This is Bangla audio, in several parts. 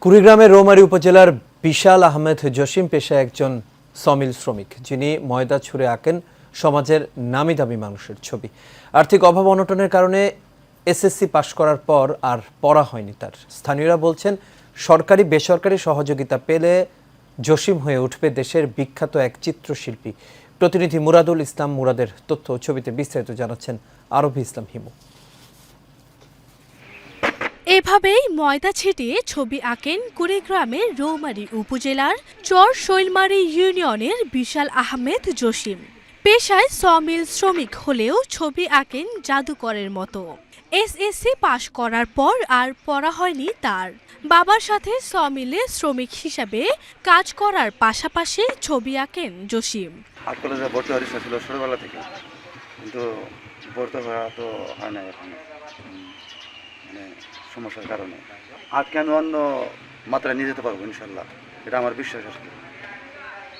কুড়িগ্রামের রৌমারী উপজেলার বিশাল আহমেদ জসিম পেশায় একজন সমিল শ্রমিক, যিনি ময়দা ছুঁড়ে আঁকেন সমাজের নামি দামি মানুষের ছবি। আর্থিক অভাব অনটনের কারণে এসএসসি পাশ করার পর আর পড়া হয়নি তার। স্থানীয়রা বলছেন, সরকারি বেসরকারি সহযোগিতা পেলে জসিম হয়ে উঠবে দেশের বিখ্যাত এক চিত্রশিল্পী। প্রতিনিধি মুরাদুল ইসলাম মুরাদের তথ্য ছবিতে বিস্তারিত জানাচ্ছেন আরবি ইসলাম হিমু। এভাবেই ময়দা ছিটিয়ে ছবি আঁকেন কুড়িগ্রামের রৌমারী উপজেলার চর শৈলমারী ইউনিয়নের বিশাল আহমেদ জসিম। পেশায় সমিল শ্রমিক হলেও ছবি আঁকেন জাদুকরের মতো। এসএসসি পাশ করার পর আর পড়া হয়নি তার। বাবার সাথে সমিলে শ্রমিক হিসাবে কাজ করার পাশাপাশি ছবি আঁকেন জসিম। আর্ট কলেজে ভর্তি হওয়ার ইচ্ছা ছিল ছোটবেলা থেকে, কিন্তু ভর্তি হওয়া তো হয় না এখন, মানে সমস্যার কারণে। আর্টকে আমি অন্য মাত্রায় নিয়ে যেতে পারবো ইনশাল্লাহ, এটা আমার বিশ্বাস আছে।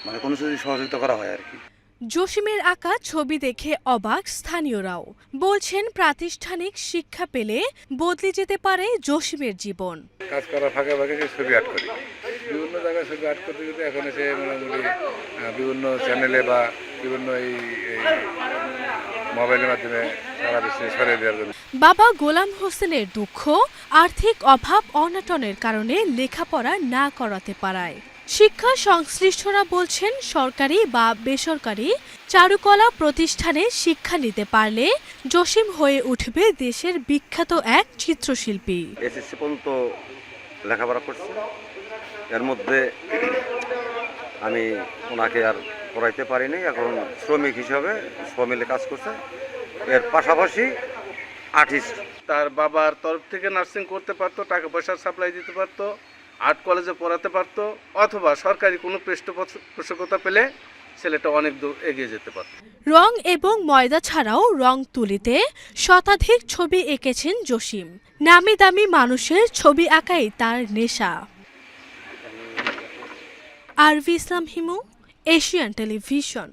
মানে কোনো যদি সহযোগিতা করা হয় আর কি। জসিমের আঁকা ছবি দেখে অবাক স্থানীয়রাও। বলছেন, প্রাতিষ্ঠানিক শিক্ষা পেলে বদলে যেতে পারে জসিমের জীবন। কাজ করার ফাঁকে ফাঁকে ছবি আর্ট করি, বিভিন্ন জায়গায় ছবি আর্ট করতে করতে এখন এসে মোটামুটি বিভিন্ন চ্যানেলে বা বিভিন্ন এই মোবাইলের মাধ্যমে সারা বিশ্বে ছড়িয়ে দেওয়ার জন্য। বাবা গোলাম হোসেনের দুঃখ, আর্থিক অভাব অনটনের কারণে লেখাপড়া না করাতে পারায়। শিক্ষা সংশ্লিষ্টরা বলছেন, সরকারি বা বেসরকারি চারুকলা প্রতিষ্ঠানে শিক্ষা নিতে পারলে জসিম হয়ে উঠবে দেশের বিখ্যাত এক চিত্রশিল্পী। এসএসসি পর্যন্ত লেখাপড়া করছি, এর মধ্যে আমি ওনাকে আর পড়াইতে পারিনি। এখন শ্রমিক হিসাবে সমিলে কাজ করছে, এর পাশাপাশি আর্টিস্ট। তার বাবার তরফ থেকে নার্সিং করতে পারতো, টাকা পয়সার সাপ্লাই দিতে পারতো, আর্ট কলেজে পড়াতে পারতো, অথবা সরকারি কোনো পৃষ্ঠপোষকতা পেলে ছেলেটা অনেক দূর এগিয়ে যেতে পারত। রং এবং ময়দা ছাড়াও রং তুলিতে শতাধিক ছবি এঁকেছেন জসিম। নামি দামি মানুষের ছবি আঁকাই তার নেশা। আরবি ইসলাম হিমু, এশিয়ান টেলিভিশন।